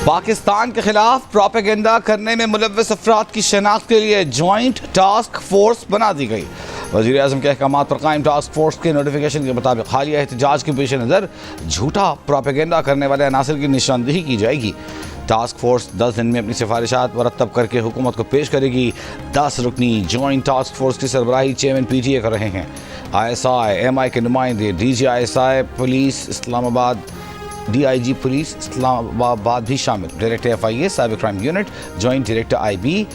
पाकिस्तान के खिलाफ प्रोपेगेंडा करने में मुलव्वस अफराद की शनाख्त के लिए जॉइंट टास्क फोर्स बना दी गई। वज़ीर आज़म के अहकामात पर कायम टास्क फोर्स के नोटिफिकेशन के मुताबिक हालिया एहतजाज के पेश नज़र झूठा प्रोपेगेंडा करने वाले अनासर की निशानदेही की जाएगी। टास्क फोर्स 10 दिन में अपनी सिफारिशात मुरतब करके हुकूमत को पेश करेगी। 10 रुकनी जॉइंट टास्क फोर्स की सरबराही चेयरमैन PTA कर रहे हैं। ISI MI के नुमाइंदे DG ISI police Islamabad, DIG police Islamabad भी शामिल। Director FIA cyber crime unit, joint director IB,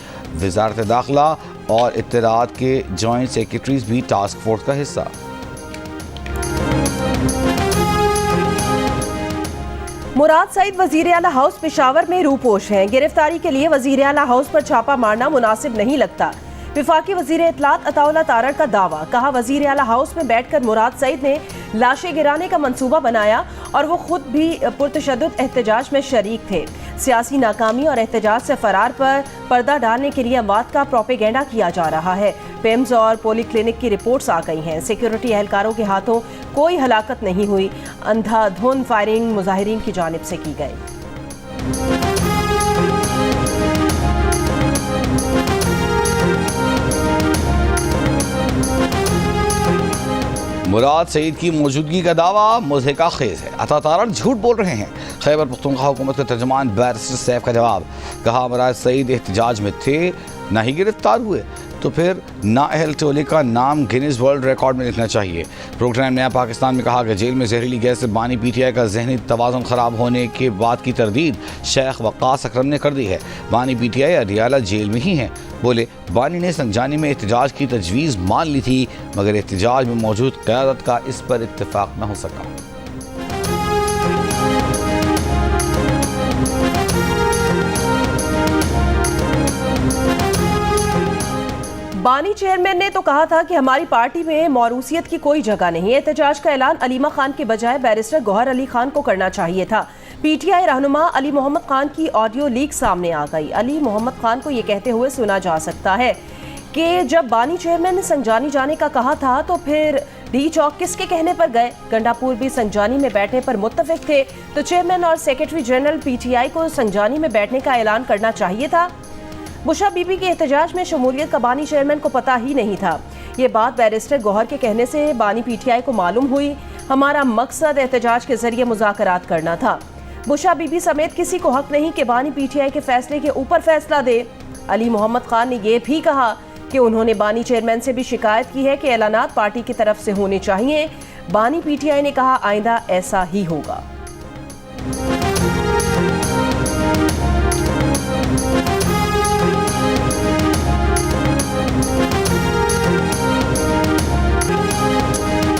वजारत दाखिला और इत्तलात के जॉइंट सेक्रेटरीज भी टास्क फोर्स का हिस्सा। मुराद सईद वजीर आला हाउस पेशावर में रूपोश हैं। गिरफ्तारी के लिए वजीर आला हाउस पर छापा मारना मुनासिब नहीं लगता। विफाकी वजीर इत्तलात अताउल्लाह तारड़ का दावा। कहा, वजीर आला हाउस में बैठकर मुराद सईद ने लाशें गिराने का मंसूबा बनाया और वो खुद भी पुरतशद्दुद एहतजाज में शरीक थे। सियासी नाकामी और एहतजाज से फरार पर पर्दा डालने के लिए अमवात का प्रोपेगेंडा किया जा रहा है। पेम्स और पोली क्लिनिक की रिपोर्ट्स आ गई हैं। सिक्योरिटी एहलकारों के हाथों कोई हलाकत नहीं हुई। अंधाधुंध फायरिंग मुजाहिरीन की जानिब से की गई। मुराद सईद की मौजूदगी का दावा मुज़हिका खेज है। अता तारड़ झूठ बोल रहे हैं। खैबर पख्तूनख्वा हुकूमत के तर्जुमान बैरिस्टर सैफ का जवाब। कहा, मुराद सईद एहतजाज में थे, ना ही गिरफ्तार हुए, तो फिर नाअहल टोले का नाम गिनीज वर्ल्ड रिकॉर्ड में लिखना चाहिए। प्रोग्राम नया पाकिस्तान में कहा कि जेल में जहरीली गैस से बानी PTI का जहनी तवाज़ुन ख़राब होने के बाद की तरदीद शेख वक़ास अकरम ने कर दी है। बानी PTI अडियाला जेल में ही हैं। बोले, बानी ने संजानी में एहतजाज की तजवीज़ मान ली थी, मगर एहतजाज में मौजूद क़यादत का इस पर इत्तेफाक न हो सका। बानी चेयरमैन ने तो कहा था कि हमारी पार्टी में मौरूसियत की कोई जगह नहीं। एहतजाज का ऐलान अलीमा खान के बजाय बैरिस्टर गौहर अली खान को करना चाहिए था। PTI रहनुमा अली मोहम्मद खान की ऑडियो लीक सामने आ गई। अली मोहम्मद खान को ये कहते हुए सुना जा सकता है कि जब बानी चेयरमैन ने संजानी जाने का कहा था तो फिर डी चौक किसके कहने पर गए? गंडापुर भी संजानी में बैठने पर मुत्तफिक थे, तो चेयरमैन और सेक्रेटरी जनरल PTI को संजानी में बैठने का ऐलान करना चाहिए था। बुशा बीबी के एहतजाज में शमूलियत का बानी चेयरमैन को पता ही नहीं था। ये बात बैरिस्टर गौहर के कहने से बानी PTI को मालूम हुई। हमारा मकसद एहतजाज के जरिए मुज़ाकरात करना था। बुशा बीबी समेत किसी को हक नहीं कि बानी PTI के फैसले के ऊपर फैसला दे। अली मोहम्मद खान ने यह भी कहा कि उन्होंने बानी चेयरमैन से भी शिकायत की है कि ऐलानात पार्टी की तरफ से होने चाहिए। बानी PTI ने कहा, आइंदा ऐसा ही होगा।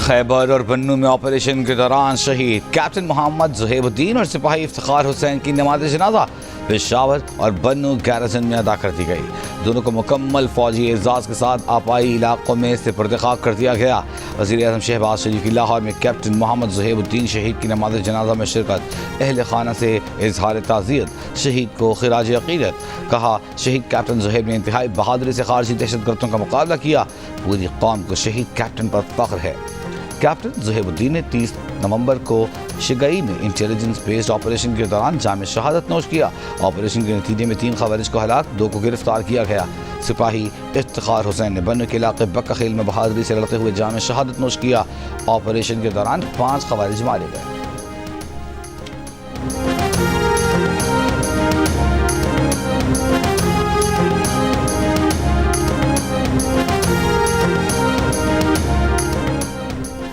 खैबर और बन्नू में ऑपरेशन के दौरान शहीद कैप्टन मोहम्मद ज़ुहैबुद्दीन और सिपाही इफ्तिखार हुसैन की नमाज़ जनाजा पेशावर और बन्नू गैरसन में अदा कर दी गई। दोनों को मुकम्मल फौजी एजाज़ के साथ आपाई इलाकों में सिपर्द-ए-खाक कर दिया गया। वज़ीर आज़म शहबाज शरीफ की लाहौर में कैप्टन मोहम्मद ज़ुहैबुद्दीन शहीद की नमाज़ जनाजा में शिरकत। अहल खाना से इजहार ताज़ियत। शहीद को खिराज अक़ीदत। कहा, शहीद कैप्टन ज़ुहैब ने इंतहाई बहादुरी से खारजी दहशतगर्दों का मुकाबला किया। पूरी कौम को शहीद कैप्टन पर फ़ख्र है। कैप्टन ज़ुहैबुद्दीन ने 30 नवंबर को शिगई में इंटेलिजेंस बेस्ड ऑपरेशन के दौरान जाम शहादत नोश किया। ऑपरेशन के नतीजे में 3 खवारिज को हलाक, 2 को गिरफ्तार किया गया। सिपाही इफ्तिखार हुसैन ने बन्नू के इलाके बक्का खेल में बहादुरी से लड़ते हुए जाम शहादत नोश किया। ऑपरेशन के दौरान 5 खवारिज मारे गए।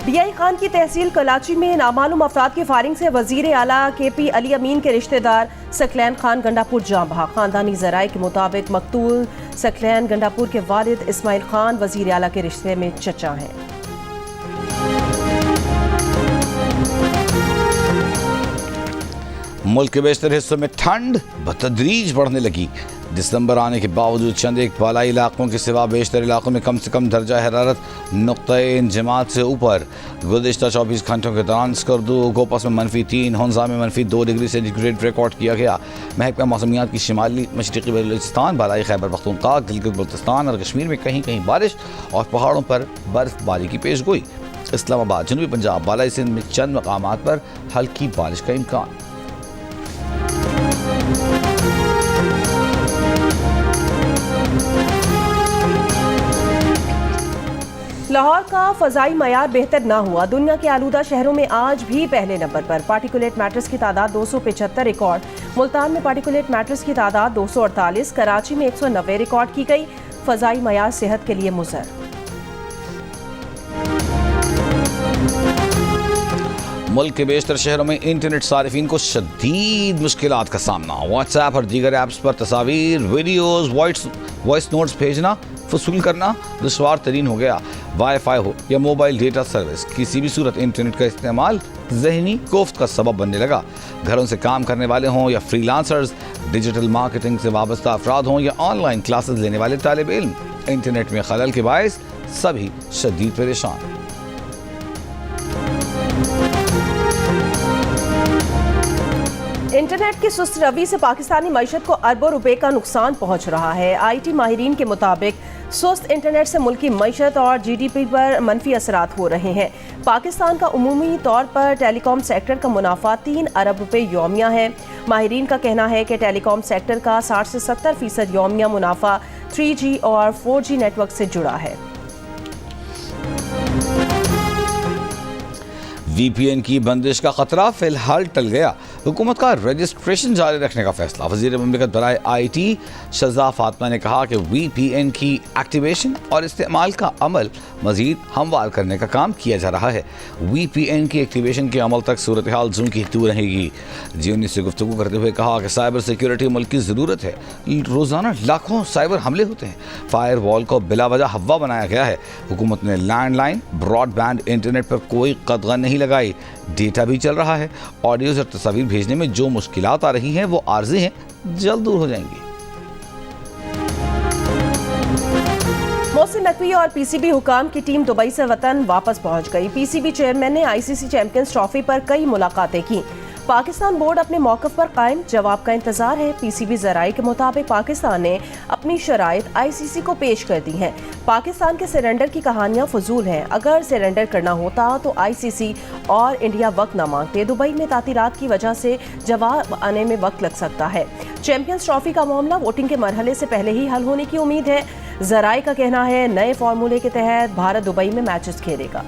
DI खान की तहसील कराची में नामालूम अफराद की फायरिंग से वजीर आला KP अली अमीन के रिश्तेदार सकलैन खान गंडापुर जाँ बहा। खानदानी ज़राए के मुताबिक मकतूल सकलैन गंडापुर के वालिद इस्माइल खान वजीर आला के रिश्ते में चचा हैं। मुल्क के बेशतर हिस्सों में ठंड बतदरीज बढ़ने लगी। दिसंबर आने के बावजूद चंद एक बालाई इलाकों के सिवा बेशतर इलाकों में कम से कम दर्जा हरारत नुक़्ता-ए इंजमात से ऊपर। गुज़िश्ता 24 घंटों के दौरान स्कर्दू गोपस में -3, हुंजा में -2 डिग्री सेंटीग्रेड रिकॉर्ड किया गया। महकमा मौसमियात की शिमाली मशरक़ी बलूचिस्तान, बालाई खैबर पख्तूनख्वा, गिलगित बल्तिस्तान और कश्मीर में कहीं कहीं बारिश और पहाड़ों पर बर्फबारी की पेशगोई। इस्लामाबाद, जनूबी पंजाब, बालाई सिंध में चंद मकामात पर हल्की बारिश का इम्कान। लाहौर का फजाई मयार बेहतर ना हुआ। दुनिया के आलूदा शहरों में आज भी पहले नंबर पर। पार्टिकुलेट मैटर्स की तादाद 275 रिकॉर्ड। मुल्तान में पार्टिकुलेट मैटर्स की तादाद 248, कराची में 190 रिकॉर्ड की गई। फजाई मयार सेहत के लिए मुज़र। मुल्क के बेशतर शहरों में इंटरनेट सारिफिन को शदीद मुश्किलात का सामना। व्हाट्सएप और दीगर ऐप्स पर तस्वीर, वीडियोस, वॉइस नोट्स भेजना, वसूल करना दुश्वार तरीन हो गया। वाईफाई हो या मोबाइल डेटा सर्विस, किसी भी सूरत इंटरनेट का इस्तेमाल ज़हनी कोफ्त का सबब बनने लगा। घरों से काम करने वाले हों या फ्रीलांसर्स, डिजिटल मार्केटिंग से वाबस्ता अफराद हों या ऑनलाइन क्लासेस लेने वाले तालिब इल्म, इंटरनेट में खलल के बायस सभी शदीद परेशान। इंटरनेट की सुस्त रवि से पाकिस्तानी मईशत को अरबों रुपए का नुकसान पहुंच रहा है। IT माहिरीन के मुताबिक सुस्त इंटरनेट से मुल्की मईशत और GDP पर मनफी असरात हो रहे हैं। पाकिस्तान का उमूमी तौर पर टेलीकॉम सेक्टर का मुनाफा 3 अरब रुपए यौमिया है। माहिरीन का कहना है कि टेलीकॉम सेक्टर का 60 से 70% यौमिया मुनाफा 3G और 4G नेटवर्क से जुड़ा है। VPN की बंदिश का खतरा फिलहाल टल गया। हुकूमत का रजिस्ट्रेशन जारी रखने का फैसला। वज़ीर मुमलिकत बराए IT शज़ा फातिमा ने कहा कि VPN की एक्टिवेशन और इस्तेमाल का अमल मज़ीद हमवार करने का काम किया जा रहा है। VPN की एक्टिवेशन के अमल तक सूरत हाल जूं की तू रहेगी। G19 से गुफ्तगू करते हुए कहा कि साइबर सिक्योरिटी मुल्क की ज़रूरत है। रोज़ाना लाखों साइबर हमले होते हैं। फायर वॉल को बिला वजह हवा बनाया गया है। हुकूमत ने लैंडलाइन ब्रॉडबैंड इंटरनेट पर कोई कदगन नहीं लगाई। डेटा भी चल रहा है। ऑडियोज और तस्वीर भेजने में जो मुश्किलात आ रही हैं वो आर्जी हैं, जल्द दूर हो जाएंगी। मोहसिन नकवी और PCB हुकाम की टीम दुबई से वतन वापस पहुंच गई। PCB चेयरमैन ने ICC चैंपियंस ट्रॉफी पर कई मुलाकातें की। पाकिस्तान बोर्ड अपने मौक़िफ़ पर कायम, जवाब का इंतजार है। PCB ज़राए के मुताबिक पाकिस्तान ने अपनी शराइत ICC को पेश कर दी हैं। पाकिस्तान के सरेंडर की कहानियां फजूल हैं। अगर सरेंडर करना होता तो ICC और इंडिया वक्त न मांगते। दुबई में तातीरात की वजह से जवाब आने में वक्त लग सकता है। चैंपियंस ट्रॉफी का मामला वोटिंग के मरहले से पहले ही हल होने की उम्मीद है। ज़राए का कहना है नए फार्मूले के तहत भारत दुबई में मैचेस खेलेगा।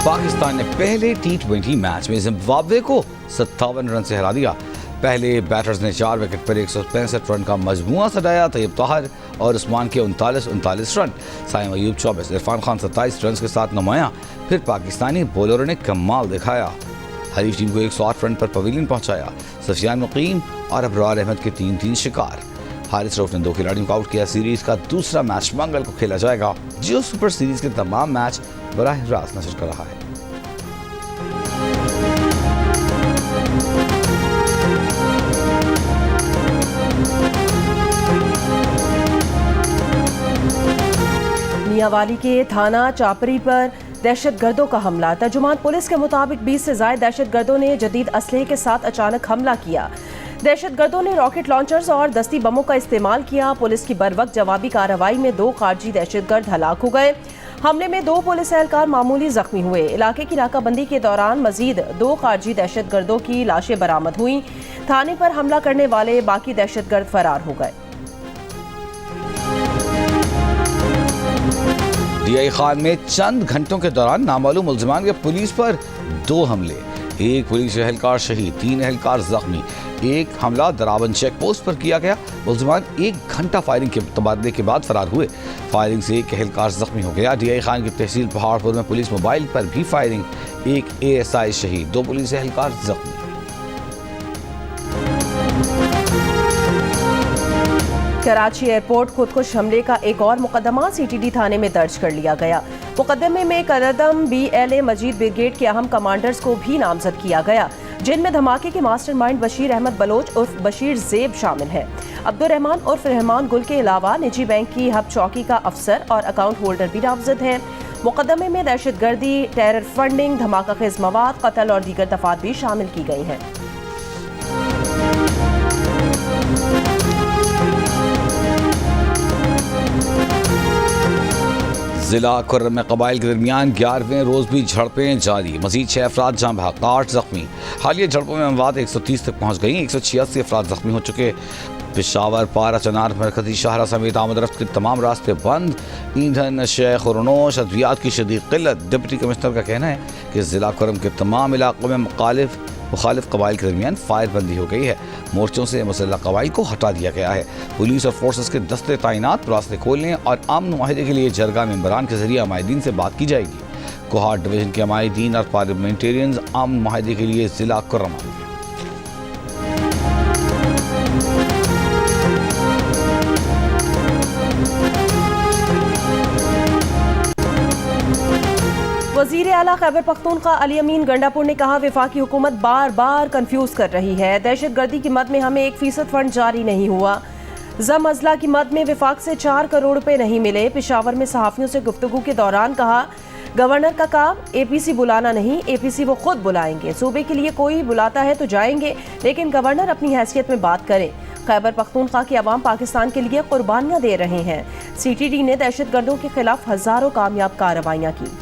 पाकिस्तान ने पहले T20 मैच में जिम्बाब्वे को 57 रन से हरा दिया। पहले बैटर्स ने 4 विकेट पर 165 रन का मजमूआ सजाया। तैयब ताहिर और उस्मान के 39 रन, साइम अयूब 24, इरफान खान 27 रन के साथ नुमाया। फिर पाकिस्तानी बॉलरों ने कमाल दिखाया। हरीफ टीम को 108 रन पर पवेलियन पहुंचाया। सफियान मुकीम और अबरार अहमद के 3-3 शिकार। हारिस रऊफ ने 2 खिलाड़ियों को आउट किया। सीरीज का दूसरा मैच मंगल को खेला जाएगा। जियो सुपर सीरीज के तमाम मैच बराह रास्त नशर कर रहा है। मियांवाली के थाना चापरी पर दहशतगर्दों का हमला। तर्जुमान पुलिस के मुताबिक 20 से ज्यादा दहशतगर्दों ने जदीद असलहे के साथ अचानक हमला किया। दहशतगर्दों ने रॉकेट लॉन्चर्स और दस्ती बमों का इस्तेमाल किया। पुलिस की बरवक्त जवाबी कार्रवाई में 2 खारजी दहशतगर्द हलाक हो गए। हमले में 2 पुलिस एहलकार मामूली जख्मी हुए। इलाके की नाकाबंदी के दौरान मजीद 2 खारजी दहशतगर्दों की लाशें बरामद हुई। थाने पर हमला करने वाले बाकी दहशतगर्द फरार हो गए। DI खान में चंद घंटों के दौरान नामालूम मुल्जिमान के पुलिस पर 2 हमले, 1 पुलिस एहलकार शहीद, 3 एहलकार जख्मी। एक हमला दरावन चेक पोस्ट पर किया गया। मुल्जिमान 1 घंटा फायरिंग के तबादले के बाद फरार हुए। फायरिंग से 1 एहलकार जख्मी हो गया। DI खान की तहसील पहाड़पुर में पुलिस मोबाइल पर भी फायरिंग, 1 ASI शहीद, 2 पुलिस एहलकार जख्मी। कराची एयरपोर्ट खुदकुश हमले का एक और मुकदमा CTD थाने में दर्ज कर लिया गया। मुकदमे में कदम BLA मजीद ब्रिगेड के अहम कमांडर्स को भी नामजद किया गया, जिनमें धमाके के मास्टरमाइंड बशीर अहमद बलोच उर्फ बशीर ज़ेब शामिल है। अब्दुर्रहमान उर्फ रहमान गुल के अलावा निजी बैंक की हब चौकी का अफसर और अकाउंट होल्डर भी नामजद हैं। मुकदमे में दहशतगर्दी, टेरर फंडिंग, धमाका खेज मवाद, कत्ल और दीगर दफात भी शामिल की गई हैं। जिला कुर्रम में कबाइल के दरमियान 11वें रोज भी झड़पें जारी, मजीद 6 अफराद जाँ बहक, 8 जख्मी। हालिया झड़पों में अमवात 130 तक पहुँच गई, 186 अफराद जख्मी हो चुके। पेशावर, पारा, चनार, मरकजी शाहरा समेत आमद रफ्त के तमाम रास्ते बंद। ईंधन, शेख और नोश, अद्वियात की शदीद किल्लत। डिप्टी कमिश्नर का कहना है कि जिला कुर्रम के तमाम इलाकों में मुखालिफ कबाइल के दरमियान फायरबंदी हो गई है। मोर्चों से मुसल्लह कबाइल को हटा दिया गया है। पुलिस और फोर्सेस के दस्ते तैनात, रास्ते खोलने और अमन मुआहदे के लिए जरगा मेंबरान के जरिए अमायदीन से बात की जाएगी। कोहाट डिवीजन के अमायदीन और पार्लियामेंटेरियंस अमन मुआहदे के लिए जिला कुर्रम आएंगे। वज़ीर आला खैबर पख्तूनख्वा अली अमीन गंडापुर ने कहा, वफाकी हुकूमत बार बार कंफ्यूज कर रही है। दहशत गर्दी की मद में हमें 1% फंड जारी नहीं हुआ। जम अजला की मद में वफाक से 4 करोड़ रुपए नहीं मिले। पेशावर में सहाफ़ियों से गुफ्तगू के दौरान कहा, गवर्नर का काम APC बुलाना नहीं, APC वो खुद बुलाएंगे। सूबे के लिए कोई बुलाता है तो जाएंगे, लेकिन गवर्नर अपनी हैसियत में बात करें। खैबर पख्तूनख्वा की आवाम पाकिस्तान के लिए कुर्बानियाँ दे रहे हैं। CTD ने दहशत गर्दों के खिलाफ हज़ारों कामयाब कार्रवाइयाँ की।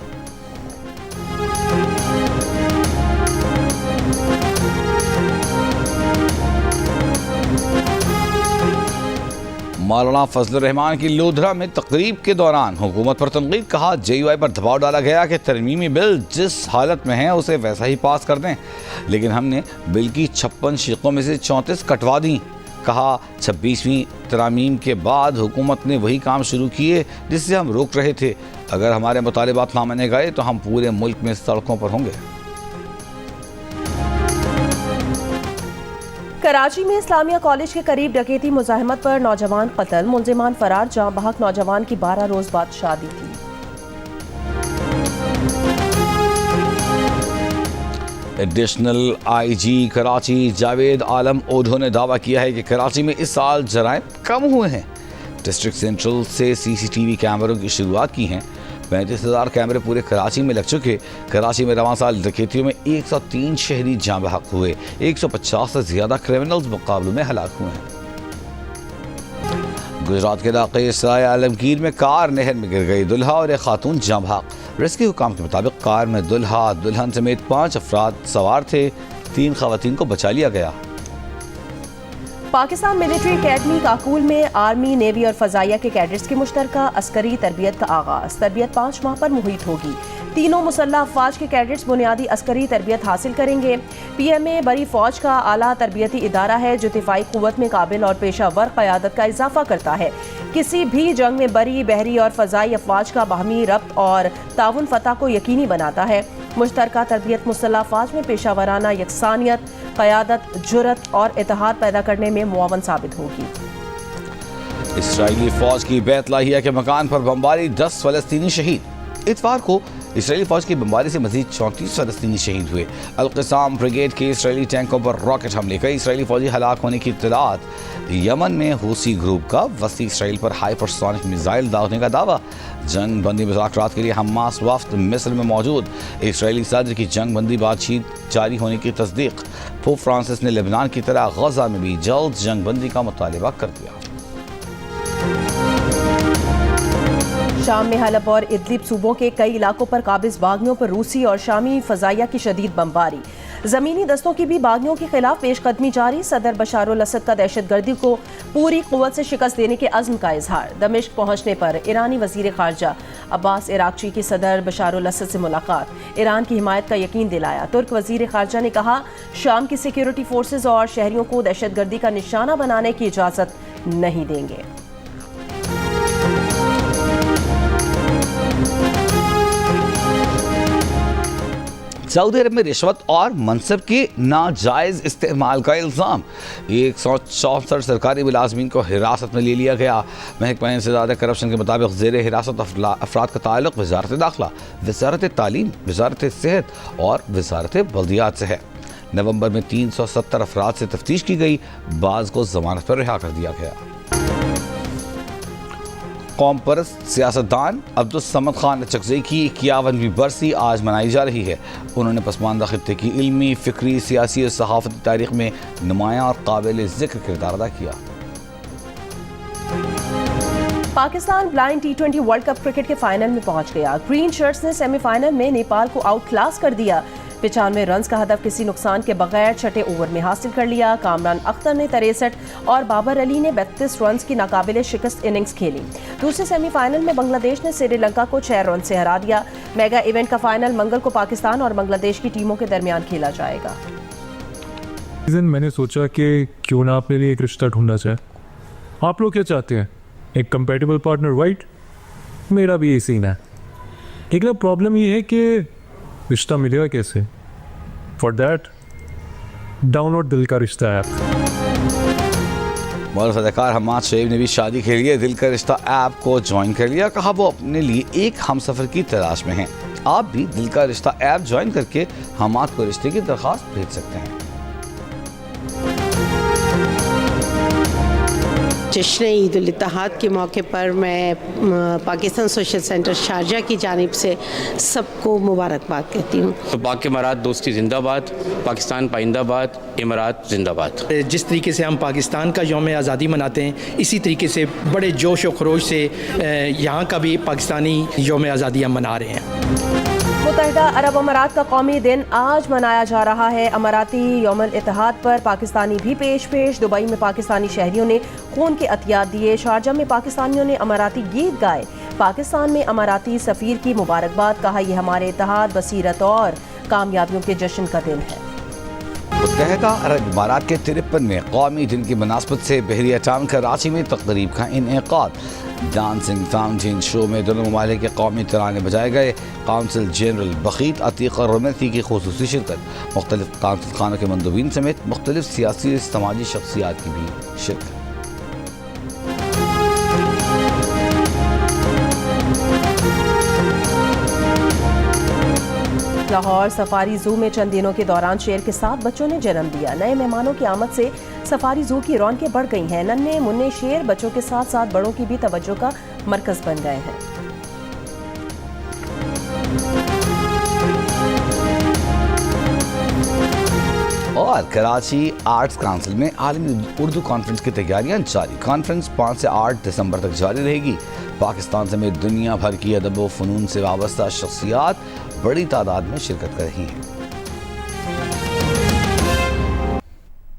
मौलाना फजलुर रहमान की लोधरा में तकरीब के दौरान हुकूमत पर तनकीद, कहा JUI पर दबाव डाला गया कि तरमीमी बिल जिस हालत में है उसे वैसा ही पास कर दें, लेकिन हमने बिल की 56 शीकों में से 34 कटवा दी। कहा 26वीं तरामीम के बाद हुकूमत ने वही काम शुरू किए जिससे हम रोक रहे थे। अगर हमारे मुतालिबात ना माने गए तो हम पूरे मुल्क में सड़कों पर होंगे। कराची में इस्लामिया कॉलेज के करीब डकैती मुज़ाहमत पर नौजवान कत्ल, मुलजिमान फरार। जाँ बहक नौजवान की 12 रोज बाद शादी थी। एडिशनल IG कराची जावेद आलम ओढो ने दावा किया है कि कराची में इस साल जराइम कम हुए हैं। डिस्ट्रिक्ट सेंट्रल से CCTV कैमरों की शुरुआत की हैं। 35,000 कैमरे पूरे कराची में लग चुके। कराची में रवां साल डकैतियों में 103 शहरी जाँ बहक हुए, 150 से ज्यादा क्रिमिनल्स मुकाबलों में हलाक हुए हैं। गुजरात के इलाके सराय आलमगीर में कार नहर में गिर गई, दुल्हा और एक खातून जाँ बहक। रेस्क्यू हुकाम के मुताबिक कार में दुल्हा दुल्हन समेत 5 अफराद सवार थे, 3 खवातीन को बचा लिया गया। पाकिस्तान मिलिट्री अकेडमी काकूल में आर्मी, नेवी और फजाइया के कैडेट्स की मुश्तरका अस्करी तरबियत का आगाज। तरबियत 5 माह पर मुहित होगी। तीनों मुसल्लह अफवाज के कैडेट्स बुनियादी अस्करी तरबियत हासिल करेंगे। PMA बड़ी फौज का आला तरबियती इदारा है जो दिफाई क़ुव्वत में काबिल और पेशा वर क़यादत का इजाफा करता है। किसी भी जंग में बरी, बहरी और फ़ज़ाई अफवाज का बाहमी रब्त और ताउन फतह को यकीनी बनाता है। मुश्तरका तरबियत मुसल्लह अफवाज में पेशा वराना यकसानियत, क़यादत, जुर्रत और इत्तेहाद पैदा करने में मुआवन साबित होगी। इसराइली फौज की बैतलाहिया के मकान पर बमबारी, 10 फ़लस्तीनी शहीद। इतवार को इसराइली फौज की बमबारी से मजीद 34 फ़लस्तीनी शहीद हुए। अल-क़िसाम ब्रिगेड के इसराइली टैंकों पर रॉकेट हमले, कई इसराइली फौजी हलाक होने की इत्तलात। यमन में हूसी ग्रुप का वस्ती इसराइल पर हाइपरसोनिक मिसाइल दागने का दावा। जंग बंदी मुज़ाकरात के लिए हमास वफ्द मिस्र में मौजूद। इसराइली सदर की जंग बंदी बातचीत जारी होने की तस्दीक। पोप फ्रांसिस ने लेबनान की तरह गजा में भी जल्द जंग बंदी का मुतालिबा कर दिया। शाम में हलब और इदलिब सूबों के कई इलाकों पर काबिज बागियों पर रूसी और शामी फजाइया की शदीद बमबारी। ज़मीनी दस्तों की भी बागियों के खिलाफ पेशकदमी जारी। सदर बशारुल असद का दहशतगर्दी को पूरी कुव्वत से शिकस्त देने के अज़्म का इजहार। दमिश्क पहुंचने पर ईरानी वज़ीर ख़ारजा अब्बास इराक़ची की सदर बशारुल असद से मुलाकात, ईरान की हिमायत का यकीन दिलाया। तुर्क वज़ीर ख़ारजा ने कहा, शाम की सिक्योरिटी फोर्सेज और शहरियों को दहशतगर्दी का निशाना बनाने की इजाज़त नहीं देंगे। सऊदी अरब में रिश्वत और मनसब के नाजायज़ इस्तेमाल का इल्ज़ाम। 164 सरकारी मुलाजमीन को हिरासत में ले लिया गया। महकमा इंसदाद करप्शन के मुताबिक ज़ेर हिरासत अफराद का ताल्लुक़ वज़ारत दाखिला, वज़ारत तालीम, वज़ारत सेहत और वज़ारत बल्दियात से है। नवंबर में 370 अफराद से तफ्तीश की गई, बाज़ को ज़मानत पर रिहा कर दिया गया। कौम परस्त सियासतदान अब्दुल समद खान चकज़ई की 51वीं बरसी आज मनाई जा रही है। उन्होंने पसमानदा खित्ते की इल्मी, फ़िक्री, सियासी और सहाफ़ती तारीख़ में नुमायाँ और काबिल ज़िक्र किरदार अदा किया। Pakistan blind T20 world cup cricket के फाइनल में पहुंच गया। ग्रीन शर्ट्स ने सेमीफाइनल में नेपाल को आउट क्लास कर दिया। 95 रन का हदफ किसी नुकसान के बगैर छठे ओवर में हासिल कर लिया। कामरान अख्तर ने 63 और बाबर अली ने 32 रन की नाकाबिले शिकस्त इनिंग्स खेली। दूसरे सेमीफाइनल में बांग्लादेश ने श्रीलंका को 6 रन से हरा दिया। मेगा इवेंट का फाइनल मंगल को पाकिस्तान और बांग्लादेश की टीमों के दरमियान खेला जाएगा। मैंने सोचा कि क्यों ना अपने लिए एक रिश्ता ढूंढना चाहे। आप लोग क्या चाहते हैं? एक कंपेटेबल पार्टनर, राइट? मेरा भी यही सीन है। लेकिन प्रॉब्लम ये है कि रिश्ता मिलेगा कैसे? फॉर दैट डाउनलोड दिल का रिश्ता ऐप। मौलवी अदाकार हम्माद शोएब ने भी शादी के लिए दिल का रिश्ता ऐप को ज्वाइन कर लिया। कहा वो अपने लिए एक हमसफर की तलाश में हैं। आप भी दिल का रिश्ता ऐप ज्वाइन करके हम्माद को रिश्ते की दरख्वास्त भेज सकते हैं। जश्न ईद उल इत्तेहाद के मौके पर मैं पाकिस्तान सोशल सेंटर शारजा की जानिब से सबको मुबारकबाद कहती हूँ। तो पाक इमारात दोस्ती जिंदाबाद, पाकिस्तान पाइंदाबाद, इमारात जिंदाबाद। जिस तरीके से हम पाकिस्तान का यौम आज़ादी मनाते हैं, इसी तरीके से बड़े जोश व खरोश से यहाँ का भी पाकिस्तानी यौम आज़ादी हम मना रहे हैं। मुत्तहिदा अरब अमारात का कौमी दिन आज मनाया जा रहा है। अमाराती यौमुल इत्तेहाद पर पाकिस्तानी भी पेश। दुबई में पाकिस्तानी शहरियों ने खून के अतियात दिए। शारजा में पाकिस्तानियों ने अमाराती गीत गाए। पाकिस्तान में अमाराती सफ़ीर की मुबारकबाद। कहा यह हमारे इत्तेहाद, बसीरत और कामयाबियों के जश्न का दिन है। मुत्तहिदा अरब अमारात के 53वें कौमी दिन की मुनासबत से बहरिया टाउन कराची में तकरीब का इनेकाद। डांसिंग फाउंटेन शो में दोनों ममालिक के कौमी तराने बजाए गए। काउंसिल जनरल बखीत अतीक और रमती की खुसूसी शिरकत। मुख्तलिफ काउंसिल खानों के मंदूबीन समेत मुख्तलिफ सियासी समाजी शख्सियात की भी शिरकत। लाहौर सफारी जू में चंद दिनों के दौरान शेर के 7 बच्चों ने जन्म दिया। नए मेहमानों की आमद से सफारी जू की रौनकें बढ़ गई हैं। नन्हे मुन्ने शेर बच्चों के साथ साथ बड़ों की भी तवज्जो का मरकज बन गए हैं। और कराची आर्ट्स काउंसिल में आलमी उर्दू कॉन्फ्रेंस की तैयारियां जारी। कॉन्फ्रेंस 5 से 8 दिसंबर तक जारी रहेगी। पाकिस्तान समेत दुनिया भर की अदब व फ़नून से वाबस्ता शख्सियात बड़ी तादाद में शिरकत कर रही हैं।